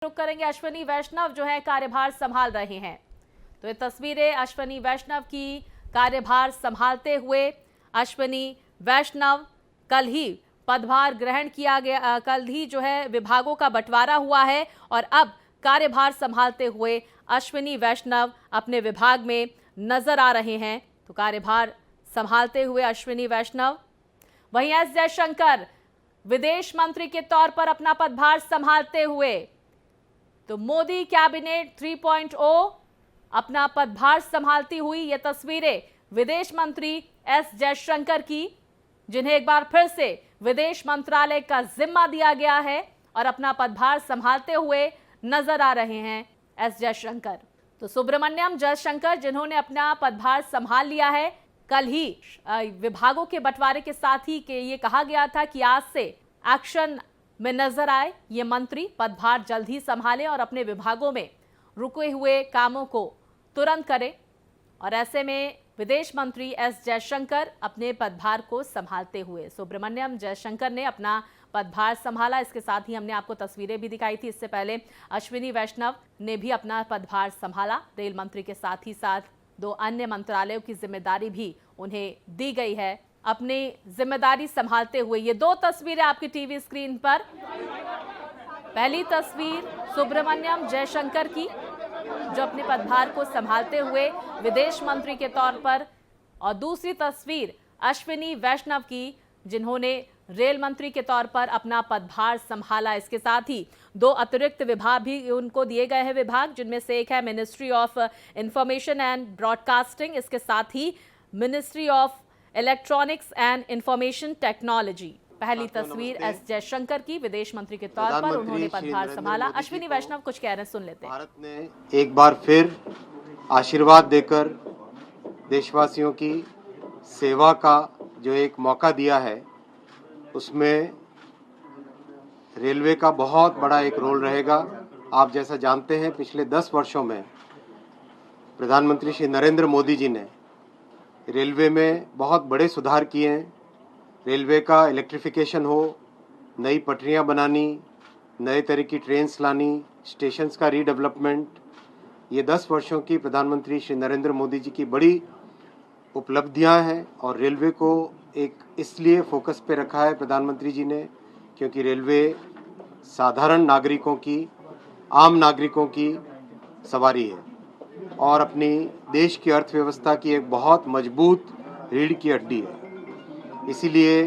रुक करेंगे। अश्विनी वैष्णव जो है कार्यभार संभाल रहे हैं, तो ये तस्वीरें अश्विनी वैष्णव की कार्यभार संभालते हुए। अश्विनी वैष्णव कल ही पदभार ग्रहण किया गया, कल ही जो है विभागों का बंटवारा हुआ है और अब कार्यभार संभालते हुए अश्विनी वैष्णव अपने विभाग में नजर आ रहे हैं। तो कार्यभार संभालते हुए अश्विनी वैष्णव, वहीं एस जयशंकर विदेश मंत्री के तौर पर अपना पदभार संभालते हुए, तो मोदी कैबिनेट 3.0 अपना पदभार संभालती हुई ये तस्वीरें विदेश मंत्री एस जयशंकर की, जिन्हें एक बार फिर से विदेश मंत्रालय का जिम्मा दिया गया है और अपना पदभार संभालते हुए नजर आ रहे हैं एस जयशंकर। तो सुब्रमण्यम जयशंकर जिन्होंने अपना पदभार संभाल लिया है, कल ही विभागों के बंटवारे के साथ ही के ये कहा गया था कि आज से एक्शन में नजर आए ये मंत्री, पदभार जल्द ही संभालें और अपने विभागों में रुके हुए कामों को तुरंत करें। और ऐसे में विदेश मंत्री एस जयशंकर अपने पदभार को संभालते हुए, सुब्रमण्यम जयशंकर ने अपना पदभार संभाला। इसके साथ ही हमने आपको तस्वीरें भी दिखाई थी। इससे पहले अश्विनी वैष्णव ने भी अपना पदभार संभाला। रेल मंत्री के साथ ही साथ 2 अन्य मंत्रालयों की जिम्मेदारी भी उन्हें दी गई है। अपनी जिम्मेदारी संभालते हुए ये 2 तस्वीरें आपकी टीवी स्क्रीन पर। पहली तस्वीर सुब्रमण्यम जयशंकर की, जो अपने पदभार को संभालते हुए विदेश मंत्री के तौर पर, और दूसरी तस्वीर अश्विनी वैष्णव की, जिन्होंने रेल मंत्री के तौर पर अपना पदभार संभाला। इसके साथ ही 2 अतिरिक्त विभाग भी उनको दिए गए हैं विभाग, जिनमें से एक है ministry of information and broadcasting, इसके साथ ही ministry of electronics and information technology. पहली तस्वीर एस जयशंकर की, विदेश मंत्री के तौर पर उन्होंने पदभार संभाला। अश्विनी वैष्णव कुछ कह रहे हैं, सुन लेते हैं। भारत ने एक बार फिर आशीर्वाद देकर देशवासियों की सेवा का जो एक मौका दिया है, उसमें रेलवे का बहुत बड़ा एक रोल रहेगा। आप जैसा जानते हैं, पिछले 10 वर्षों में प्रधानमंत्री श्री नरेंद्र मोदी जी ने रेलवे में बहुत बड़े सुधार किए हैं। रेलवे का इलेक्ट्रिफिकेशन हो, नई पटरियां बनानी, नए तरह की ट्रेन्स लानी, स्टेशंस का रीडेवलपमेंट, ये 10 वर्षों की प्रधानमंत्री श्री नरेंद्र मोदी जी की बड़ी उपलब्धियां हैं। और रेलवे को एक इसलिए फोकस पे रखा है प्रधानमंत्री जी ने, क्योंकि रेलवे साधारण नागरिकों की, आम नागरिकों की सवारी है और अपनी देश की अर्थव्यवस्था की एक बहुत मजबूत रीढ़ की हड्डी है। इसीलिए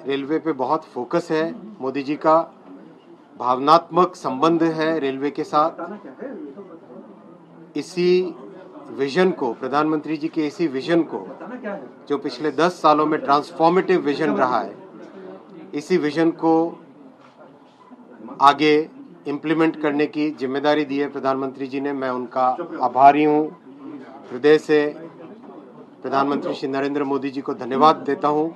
रेलवे पे बहुत फोकस है। मोदी जी का भावनात्मक संबंध है रेलवे के साथ। इसी विजन को, प्रधानमंत्री जी के इसी विजन को, जो पिछले 10 सालों में ट्रांसफॉर्मेटिव विजन रहा है, इसी विजन को आगे इम्प्लीमेंट करने की जिम्मेदारी दी है प्रधानमंत्री जी ने। मैं उनका आभारी हूँ। हृदय से प्रधानमंत्री श्री नरेंद्र मोदी जी को धन्यवाद देता हूँ।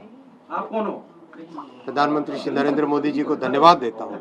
प्रधानमंत्री श्री नरेंद्र मोदी जी को धन्यवाद देता हूँ।